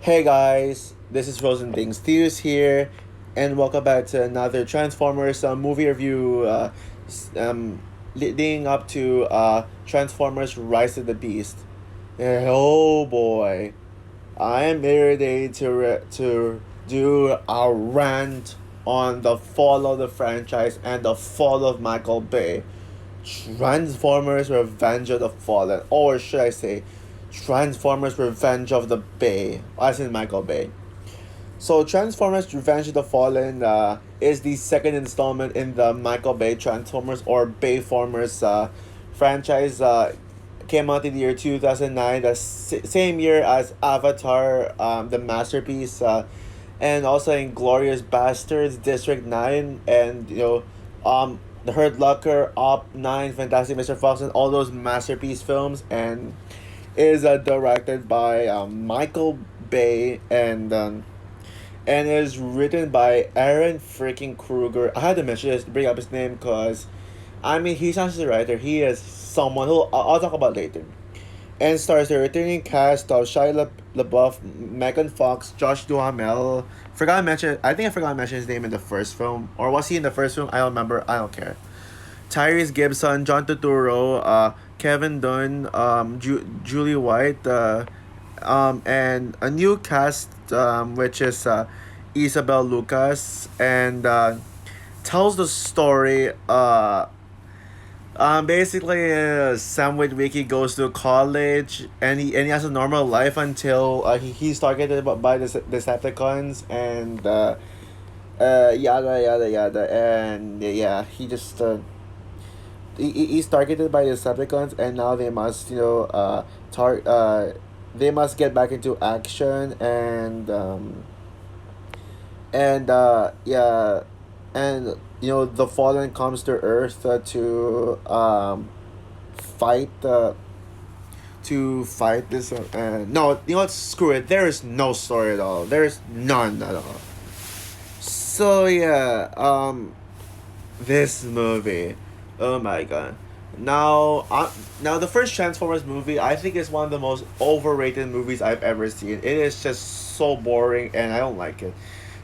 Hey guys, this is Frozen Things Theus here, and welcome back to another Transformers movie review, leading up to Transformers Rise of the Beast. Oh boy, I am here today to do a rant on the fall of the franchise and the fall of Michael Bay. Transformers Revenge of the Fallen, or should I say, Transformers Revenge of the Bay, as in Michael Bay. So, Transformers Revenge of the Fallen is the second installment in the Michael Bay Transformers or Bayformers franchise. Came out in the year 2009, the same year as Avatar, the masterpiece, and also in Glorious Bastards, District 9, and The Hurt Locker, Op 9, Fantastic Mr. Fox, and all those masterpiece films. And is directed by Michael Bay and is written by Aaron freaking Kruger. I had to mention this, bring up his name because, I mean, he's not just a writer. He is someone who I'll talk about later. And stars the returning cast of Shia LaBeouf, Megan Fox, Josh Duhamel. Forgot to mention. I think I forgot to mention his name in the first film, or was he in the first film? I don't remember. I don't care. Tyrese Gibson, John Turturro, Kevin Dunn, Julie White, and a new cast, which is Isabel Lucas, and tells the story. Basically, Sam Witwicky goes to college, and he has a normal life until he's targeted by the Decepticons, and yada yada yada, and yeah, he's targeted by the Decepticons, and now they must they must get back into action, and yeah, and the Fallen comes to Earth fight fight this. No, you know what? Screw it. There is no story at all. There is none at all. So yeah, this movie. Oh my god. Now the first Transformers movie, I think, is one of the most overrated movies I've ever seen. It is just so boring, and I don't like it.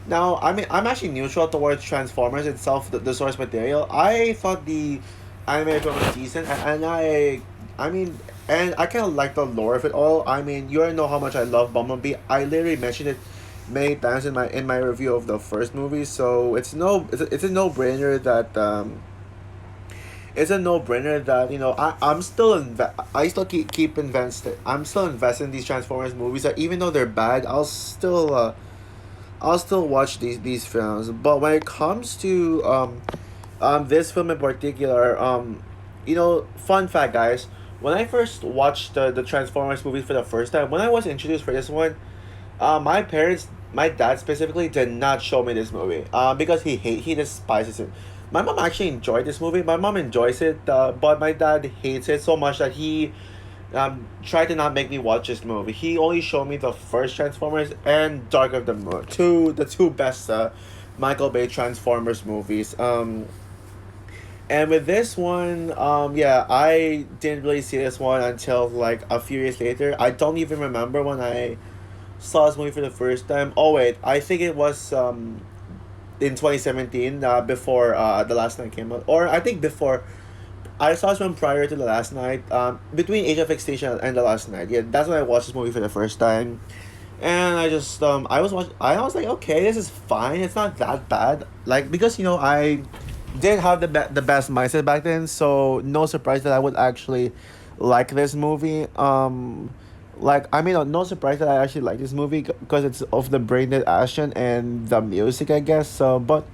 Now, I mean, I'm actually neutral towards Transformers itself, the source material. I thought the animated film was decent, I mean, and I kind of like the lore of it all. I mean, you already know how much I love Bumblebee. I literally mentioned it many times in my review of the first movie, so it's a no brainer that it's a no brainer that I still keep invested. I'm still invested in these Transformers movies. That even though they're bad, I'll still watch these films. But when it comes to this film in particular, fun fact, guys. When I first watched the Transformers movie for the first time, when I was introduced for this one, my parents, my dad specifically, did not show me this movie. Because he despises it. My mom actually enjoyed this movie. My mom enjoys it, but my dad hates it so much that he tried to not make me watch this movie. He only showed me the first Transformers and Dark of the Moon, the two best Michael Bay Transformers movies. And with this one, yeah, I didn't really see this one until like a few years later. I don't even remember when I saw this movie for the first time. Oh wait, I think it was in 2017, before the last night came out, or I think before. I saw this one prior to the last night, between Age of Extinction and the last night. Yeah, that's when I watched this movie for the first time, and I was like, okay, this is fine. It's not that bad. Like, because I did have the best mindset back then, so no surprise that I would actually like this movie. Like, I mean, no surprise that I actually like this movie because it's of the brain dead action and the music, I guess. So, but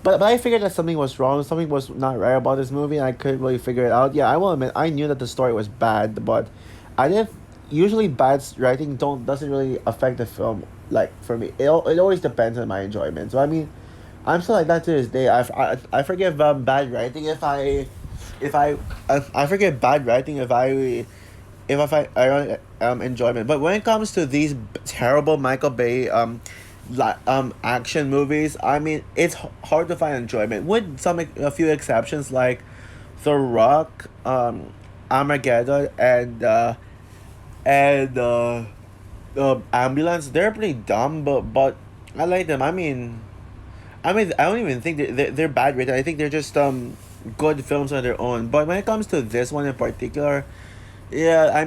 I figured that something was wrong, something was not right about this movie, and I couldn't really figure it out. Yeah, I will admit, I knew that the story was bad, but I didn't. Usually, bad writing don't doesn't really affect the film. Like, for me, it always depends on my enjoyment. So I mean, I'm still like that to this day. I forgive bad writing if I forget bad writing if I don't enjoyment. But when it comes to these terrible Michael Bay action movies, I mean, it's hard to find enjoyment with a few exceptions like The Rock, Armageddon, and Ambulance, they're pretty dumb, but I like them. I don't even think they're bad written. I think they're just good films on their own. But when it comes to this one in particular, yeah,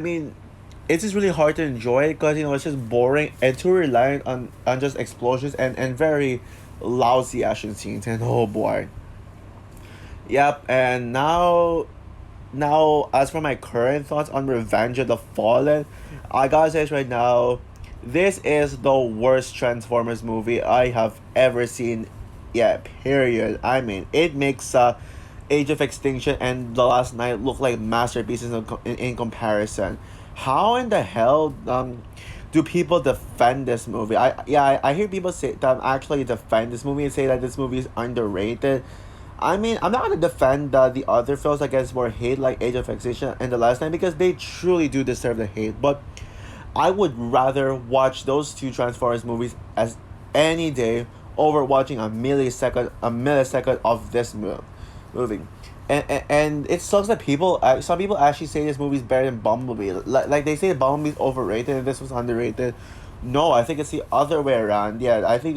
it's just really hard to enjoy it because it's just boring and too reliant on just explosions and very lousy action scenes. And oh boy, yep. And now, as for my current thoughts on Revenge of the Fallen, I gotta say this right now, this is the worst Transformers movie I have ever seen. Yeah, period. It makes Age of Extinction and The Last Night look like masterpieces in comparison. How in the hell do people defend this movie? I hear people say that actually defend this movie and say that this movie is underrated. I'm not gonna defend the other films that gets more hate like Age of Extinction and The Last Night because they truly do deserve the hate. But I would rather watch those two Transformers movies as any day over watching a millisecond of this movie. And it sucks that some people actually say this movie is better than Bumblebee. Like they say Bumblebee's overrated and this was underrated. No, I think it's the other way around. Yeah, I think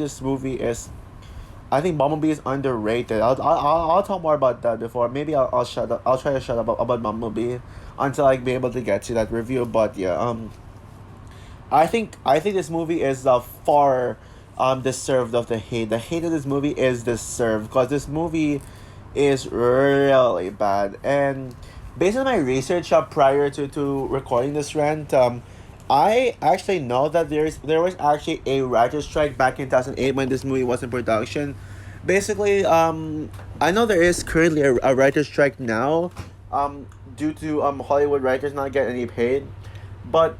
Bumblebee is underrated. I'll talk more about that before. Maybe I'll shut up. I'll try to shut up about Bumblebee until I be able to get to that review. But yeah, I think this movie is far deserved of the hate. The hate of this movie is deserved because this movie is really bad. And based on my research prior to recording this rant, I actually know that there was actually a writer's strike back in 2008 when this movie was in production. Basically, I know there is currently a writer's strike now, due to Hollywood writers not getting any paid, but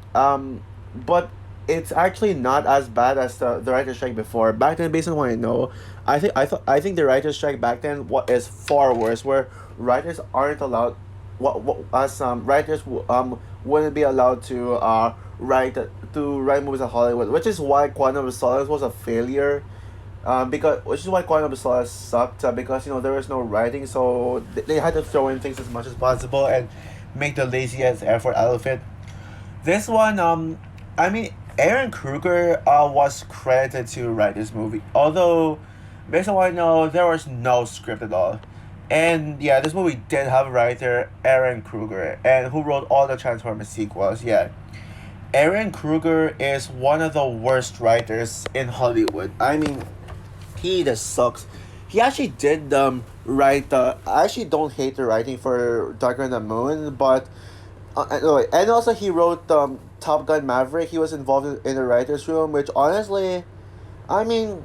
but it's actually not as bad as the writer's strike before. Back then, based on what I know, I think the writer's strike back then what is far worse, where writers aren't allowed, what as writers wouldn't be allowed to write movies at Hollywood, which is why Quantum of Solace was a failure. Because which is why Quantum of Solace sucked, because there was no writing, so they had to throw in things as much as possible and make the laziest effort out of it. This one, Aaron Kruger was credited to write this movie, although based on what I know, there was no script at all. And yeah, this movie did have a writer, Aaron Kruger, and who wrote all the Transformers sequels. Yeah, Aaron Kruger is one of the worst writers in Hollywood. He just sucks. He actually did write. I actually don't hate the writing for Darker Than the Moon, but anyway, and also he wrote Top Gun Maverick. He was involved in the writers' room, which honestly, I mean,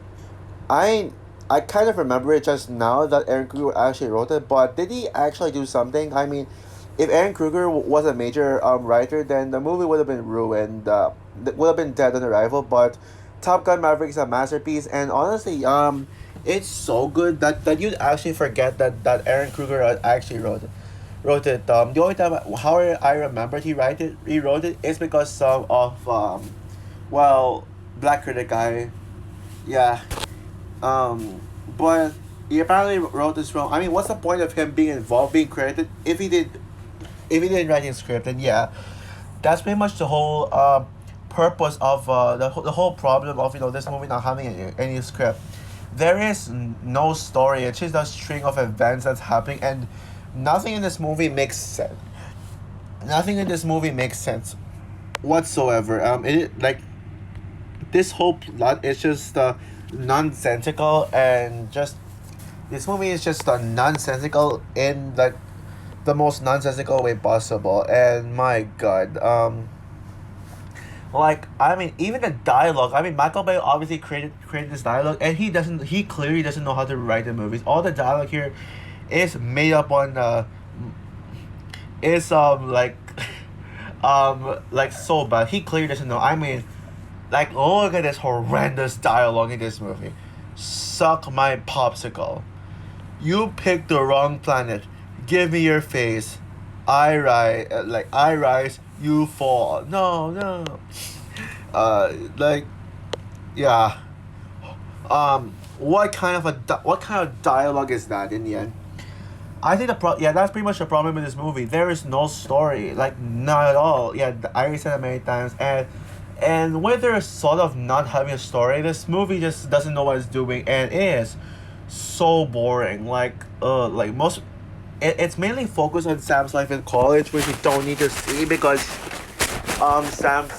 I I kind of remember it just now that Aaron Kruger actually wrote it, but did he actually do something? If Aaron Kruger was a major writer, then the movie would have been ruined. Would have been dead on arrival. But Top Gun Maverick is a masterpiece, and honestly, it's so good that you'd actually forget that Aaron Kruger actually wrote it. The only time how I remembered he wrote it is because of well, Black Critic guy, yeah. But he apparently wrote this wrong. What's the point of him being involved, being credited, if he didn't write his script? And yeah, that's pretty much the whole purpose of the whole problem of this movie not having any script. There is no story. It's just a string of events that's happening, and nothing in this movie makes sense. Nothing in this movie makes sense whatsoever. This whole plot is just nonsensical, and just this movie is just nonsensical in the most nonsensical way possible. And my god, even the dialogue. Michael Bay obviously created this dialogue, and he clearly doesn't know how to write the movies. All the dialogue here is made up on is so bad. He clearly doesn't know. Look at this horrendous dialogue in this movie. Suck my popsicle. You picked the wrong planet. Give me your face. I rise, you fall. No, no. Yeah. What kind of dialogue is that in the end? I think that's pretty much the problem with this movie. There is no story, not at all. Yeah, I already said it many times, and And when they're sort of not having a story, this movie just doesn't know what it's doing, and it is so boring. Like most, it's mainly focused on Sam's life in college, which you don't need to see because Sam's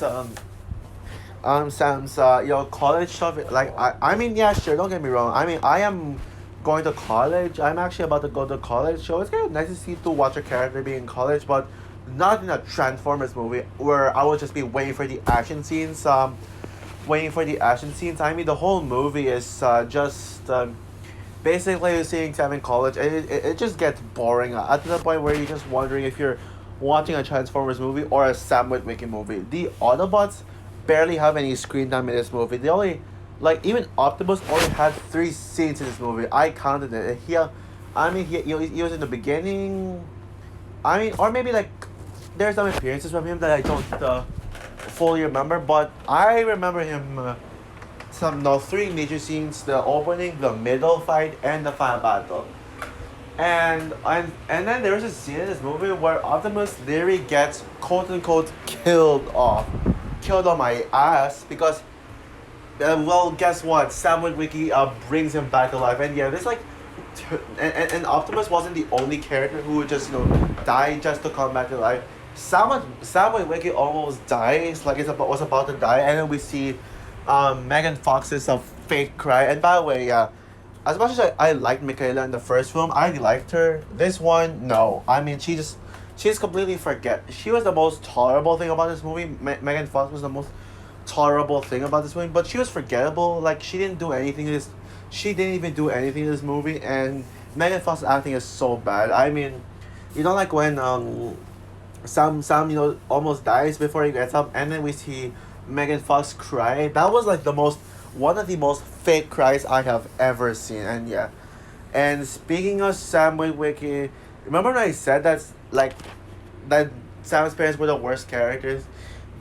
college stuff. Like I mean, yeah, sure, don't get me wrong. I mean, I am going to college. I'm actually about to go to college, so it's kind of nice to see to watch a character be in college, but not in a Transformers movie where I will just be waiting for the action scenes. Waiting for the action scenes. I mean, the whole movie is just basically seeing Sam in college, and it just gets boring to the point where you're just wondering if you're watching a Transformers movie or a Sam Witwicky movie. The Autobots barely have any screen time in this movie. They only, like, even Optimus only had three scenes in this movie. I counted it. He was in the beginning. I mean, or maybe like there's some appearances from him that I don't fully remember, but I remember him. Some no three major scenes: the opening, the middle fight, and the final battle. And then there was a scene in this movie where Optimus literally gets quote unquote killed on my ass because well, guess what? Sam Witwicky brings him back to life, and yeah, this like, and Optimus wasn't the only character who would just die just to come back to life. Sam Witwicky almost dies, like was about to die, and then we see, Megan Fox's fake cry. And by the way, yeah, as much as I liked Michaela in the first film, I liked her. This one, no. I mean, she's completely forget. She was the most tolerable thing about this movie. Megan Fox was the most tolerable thing about this movie, but she was forgettable. Like she didn't even do anything in this movie, and Megan Fox's acting is so bad. I mean, like when Sam almost dies before he gets up, and then we see Megan Fox cry. That was like one of the most fake cries I have ever seen, and yeah. And speaking of Sam Witwicky, remember when I said that Sam's parents were the worst characters?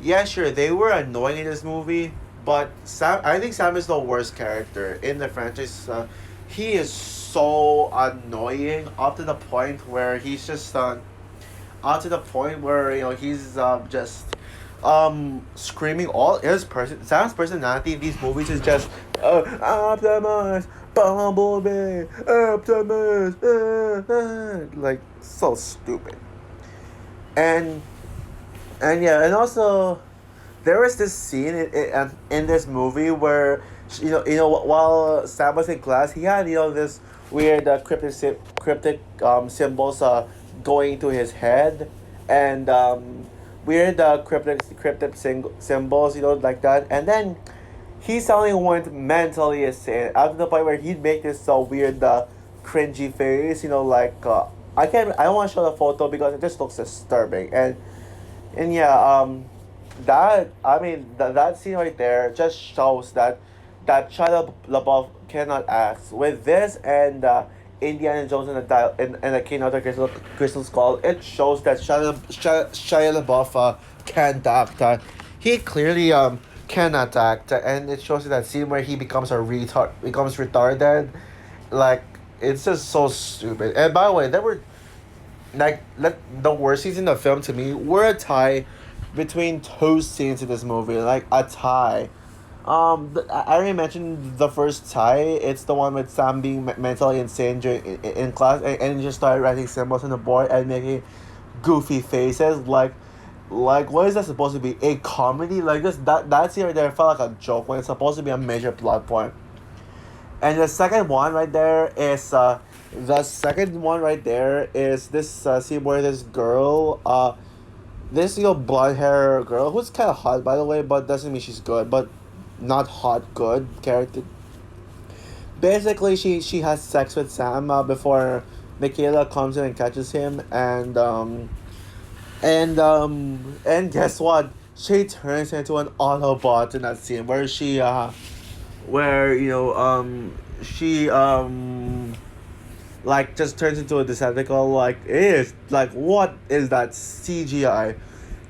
Yeah, sure, they were annoying in this movie, but I think Sam is the worst character in the franchise. He is so annoying up to the point where he's just up to the point where he's just screaming all his Sam's personality in these movies is just Optimus, Bumblebee, Optimus, like so stupid. And yeah, and also there was this scene in this movie where while Sam was in class, he had this weird cryptic symbols going to his head, and weird symbols, like that. And then he suddenly went mentally insane up to the point where he'd make this so weird cringy face, I don't want to show the photo because it just looks disturbing. And yeah, that scene right there just shows that Shia LaBeouf cannot act. With this and Indiana Jones and the King of the Crystal Skull, it shows that Shia LaBeouf can't act. He clearly cannot act, and it shows that scene where he becomes retarded. Like, it's just so stupid. And by the way, there were the worst scenes in the film to me were a tie between two scenes in this movie, like a tie. I already mentioned the first tie. It's the one with Sam being mentally insane in class, and he just started writing symbols on the board and making goofy faces. Like what is that supposed to be? A comedy? Like that scene right there felt like a joke when it's supposed to be a major plot point. And the second one right there is this scene where this girl, this blonde hair girl who's kind of hot by the way, but doesn't mean she's good, but not hot good character. Basically, she has sex with Sam before Michaela comes in and catches him, and guess what? She turns into an Autobot in that scene where she like just turns into a Decepticon. Like, it is like, what is that CGI?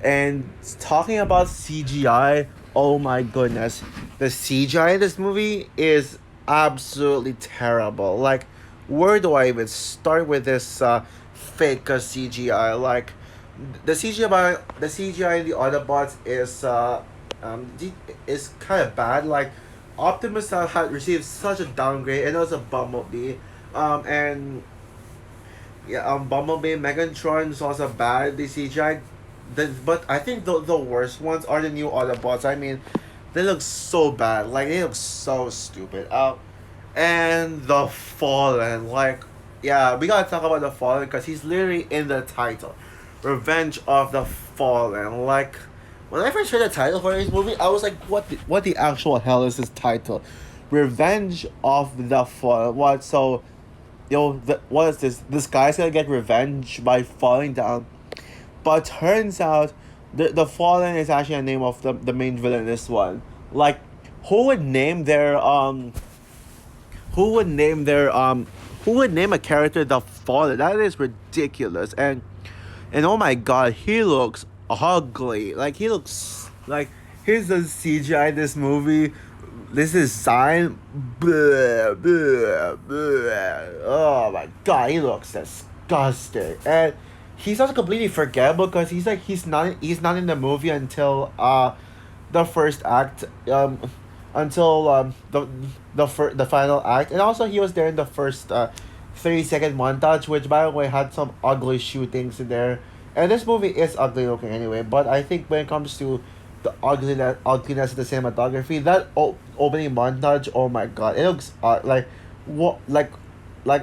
And talking about CGI, oh my goodness, the CGI in this movie is absolutely terrible. Like, where do I even start with this fake CGI? Like, the CGI in the Autobots is is kind of bad. Like, Optimus had received such a downgrade, and it was a Bumblebee. And yeah, Bumblebee, Megatron is also bad. The CGI, but I think the worst ones are the new Autobots. I mean, they look so bad. Like, they look so stupid. And the Fallen, like, yeah, we gotta talk about the Fallen because he's literally in the title, Revenge of the Fallen. Like, when I first heard the title for this movie, I was like, what the actual hell is this title? Revenge of the Fallen. What? So, what is this? This guy's gonna get revenge by falling down. But turns out, the Fallen is actually a name of the main villain in this one. Like, who would name their who would name their who would name a character the Fallen? That is ridiculous. And oh my god, he looks ugly. Like, he looks like, here's the CGI in this movie. This is sign. Bleh, bleh, bleh. Oh my god, he looks disgusting. And he's also completely forgettable because he's not in the movie until the first act, until the final act. And also he was there in the first 30-second montage, which by the way had some ugly shootings in there. And this movie is ugly looking anyway, but I think when it comes to the ugliness of the cinematography, that opening montage, oh my god, it looks like what like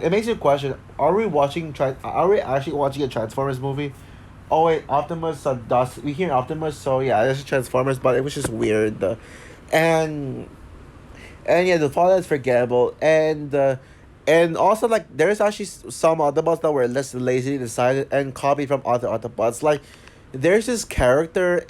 it makes you question: Are we actually watching a Transformers movie? Oh wait, Optimus does we hear Optimus? So yeah, this is Transformers, but it was just weird. And and yeah, the fall is forgettable, and also, like, there's actually some Autobots that were less lazily decided and copied from other Autobots. Like, there's this character,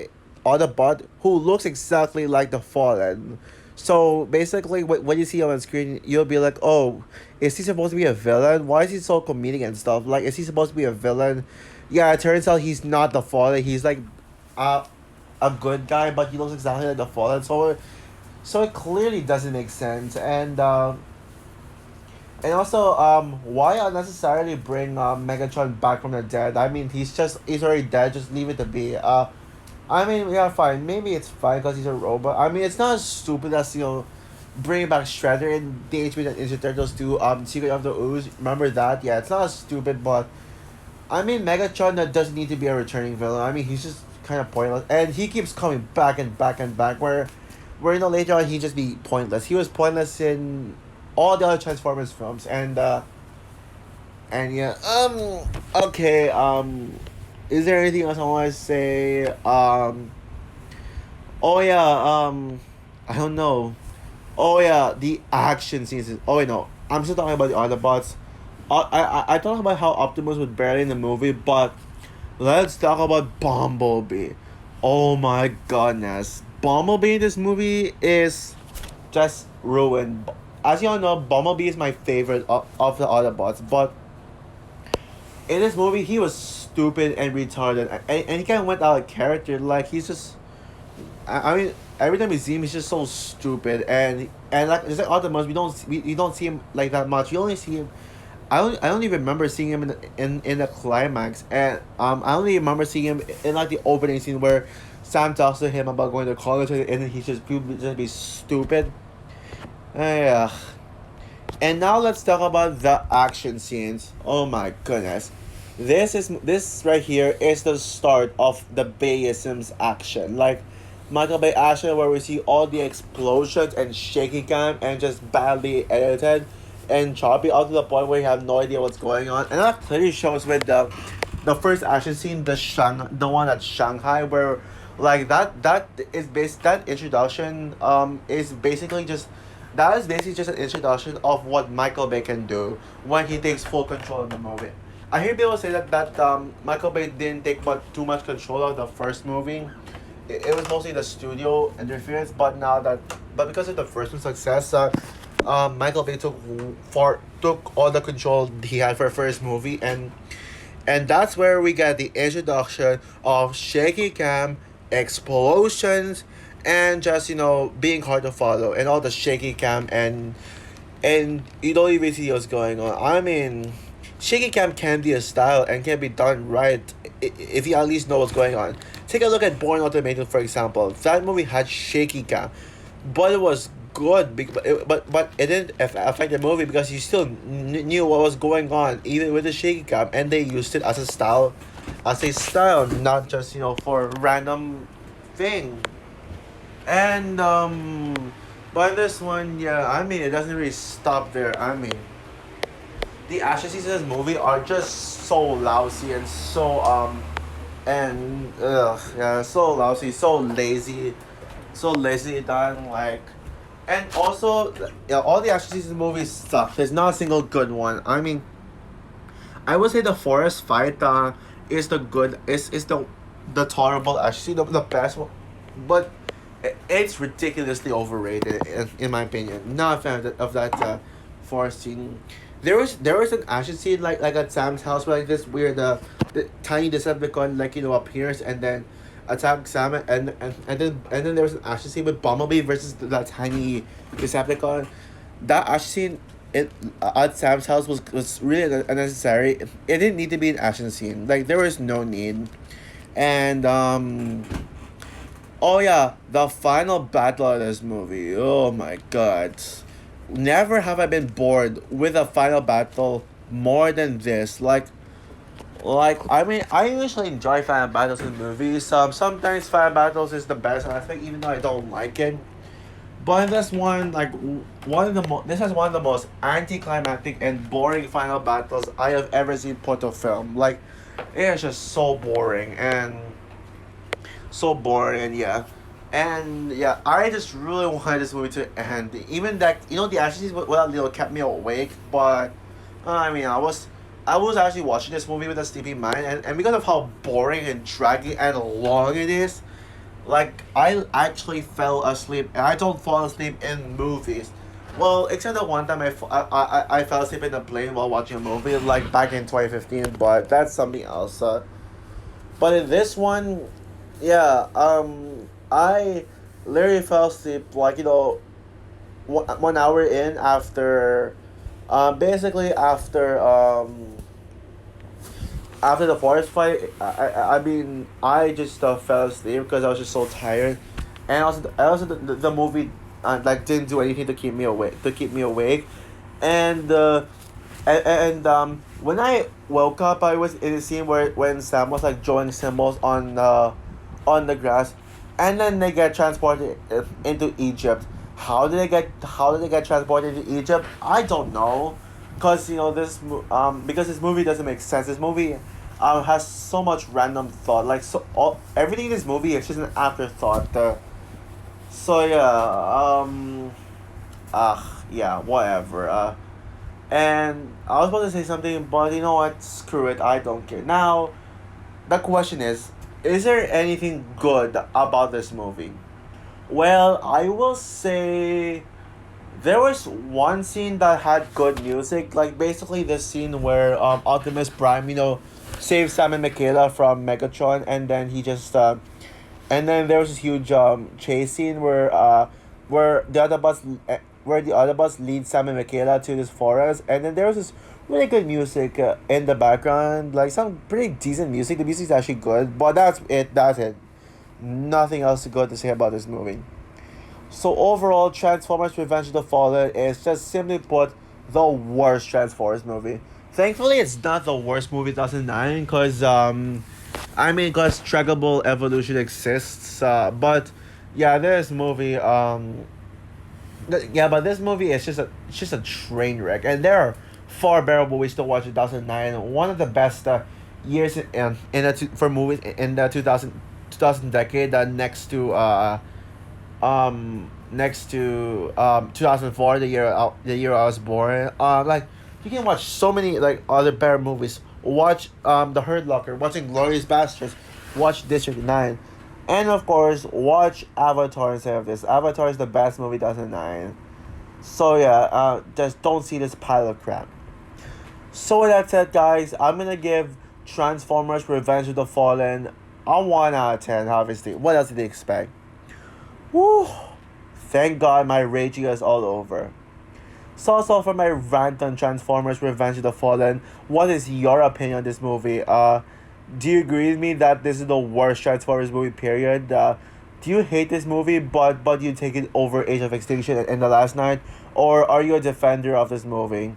Autobot, who looks exactly like the Fallen. So basically, when you see him on screen, you'll be like, oh, is he supposed to be a villain? Why is he so comedic and stuff? Like, is he supposed to be a villain? Yeah, it turns out he's not the Fallen. He's like uh, a good guy, but he looks exactly like the Fallen. So it clearly doesn't make sense. And also, why unnecessarily bring Megatron back from the dead? I mean, he's already dead. Just leave it to be. I mean, yeah, fine. Maybe it's fine because he's a robot. I mean, it's not as stupid as, bringing back Shredder in Teenage Mutant Ninja Turtles 2, Secret of the Ooze. Remember that? Yeah, it's not as stupid, but I mean, Megatron that doesn't need to be a returning villain. I mean, he's just kind of pointless, and he keeps coming back and back and back. Where later on he just be pointless. He was pointless in all the other Transformers films, and yeah, okay, is there anything else I want to say? Oh yeah, I don't know. Oh yeah, the action scenes. Oh wait, no, I'm still talking about the Autobots. I talked about how Optimus was barely in the movie, but let's talk about Bumblebee. Oh my goodness, Bumblebee in this movie is just ruined. As you all know, Bumblebee is my favorite of the Autobots, but in this movie he was stupid and retarded, and he kind of went out of character. Like, he's just, I mean, every time we see him, he's just so stupid, and like, just like Optimus, we don't see him like that much. We only see him. I only remember seeing him in the climax, and I only remember seeing him in like the opening scene where Sam talks to him about going to college, and then he just be stupid. Yeah. And now let's talk about the action scenes. Oh my goodness. This right here is the start of the Bayism's action. Like, Michael Bay action where we see all the explosions and shaky cam and just badly edited and choppy out to the point where you have no idea what's going on. And that clearly shows with the first action scene, the one at Shanghai, where like that introduction is basically just that is basically just an introduction of what Michael Bay can do when he takes full control of the movie. I hear people say that Michael Bay didn't take too much control of the first movie. It was mostly the studio interference, but because of the first one's success, Michael Bay took all the control he had for the first movie, and that's where we get the introduction of shaky cam, explosions, and just being hard to follow, and all the shaky cam, and you don't even see what's going on. I mean, shaky cam can be a style and can be done right if you at least know what's going on. Take a look at Born Ultimatum, for example. That movie had shaky cam, but it was good. But it didn't affect the movie because you still knew what was going on, even with the shaky cam, and they used it as a style, not just for random thing. And but this one, yeah, I mean, it doesn't really stop there. I mean, the action scenes in this movie are just so lousy and yeah, so lousy, so lazy done. Like, and also, yeah, all the action scenes in the movie suck. There's not a single good one. I mean, I would say the forest fight is the good is the tolerable action scene, the best one, but it's ridiculously overrated in my opinion. Not a fan of that forest scene. There was an action scene like at Sam's house where like this weird the tiny Decepticon appears and then attack Sam and then there was an action scene with Bumblebee versus that tiny Decepticon. That action scene at Sam's house was really unnecessary. It didn't need to be an action scene. Like there was no need. And oh yeah, the final battle of this movie. Oh my god. Never have I been bored with a final battle more than this. Like I mean, I usually enjoy final battles in movies. Sometimes final battles is the best I think, even though I don't like it. But this one, this is one of the most anticlimactic and boring final battles I have ever seen put to film. Like, it is just so boring, and yeah, I just really wanted this movie to end. Even that, the action scenes with that little kept me awake, but I mean, I was actually watching this movie with a sleepy mind, and because of how boring and draggy and long it is, like I actually fell asleep, and I don't fall asleep in movies. Well, except that one time I fell asleep in a plane while watching a movie, like back in 2015, but that's something else. But in this one, yeah, I literally fell asleep like, 1 hour in after, basically after the forest fight. I mean, I just fell asleep because I was just so tired, and also the movie didn't do anything to keep me awake, and when I woke up, I was in a scene where when Sam was like drawing symbols on the grass, and then they get transported into Egypt. How did they get transported into Egypt? I don't know, cause because this movie doesn't make sense. This movie has so much random thought. Like, everything in this movie is just an afterthought. So yeah, yeah, whatever. And I was about to say something, but you know what? Screw it. I don't care. Now, the question is there anything good about this movie? Well, I will say there was one scene that had good music, like basically the scene where Optimus Prime, saves Sam and Michaela from Megatron, and then and then there was this huge chase scene where the Autobots lead Sam and Michaela to this forest, and then there was this really good music in the background, like some pretty decent music. The music's actually good, but that's it. That's it. Nothing else good to say about this movie. So overall, Transformers: Revenge of the Fallen is just simply put the worst Transformers movie. Thankfully, it's not the worst movie 2009 because because trackable evolution exists. But yeah, this movie yeah, but this movie is just a train wreck, and there are far better movies to watch in 2009. One of the best years for movies in the 2000 decade, next to 2004, the year I was born. Like, you can watch so many like other better movies. Watch The Hurt Locker, watching Glorious Bastards, watch District 9, and of course watch Avatar instead of this. Avatar is the best movie 2009. So yeah, just don't see this pile of crap. So with that said, guys, I'm gonna give Transformers: Revenge of the Fallen a 1 out of 10. Obviously, what else did they expect? Woo! Thank God my raging is all over. So also for my rant on Transformers: Revenge of the Fallen, what is your opinion on this movie? Do you agree with me that this is the worst Transformers movie? Period. Do you hate this movie, but you take it over Age of Extinction and The Last Night, or are you a defender of this movie?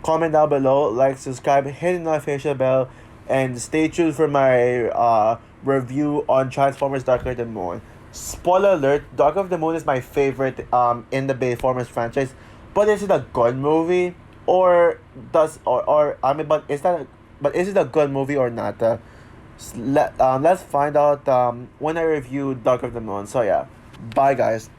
Comment down below, like, subscribe, hit the notification bell, and stay tuned for my review on Transformers Dark of the Moon. Spoiler alert, Dark of the Moon is my favorite in the Transformers franchise, but is it a good movie? Or I mean, but is it a good movie or not? Let's find out when I review Dark of the Moon. So yeah, bye guys.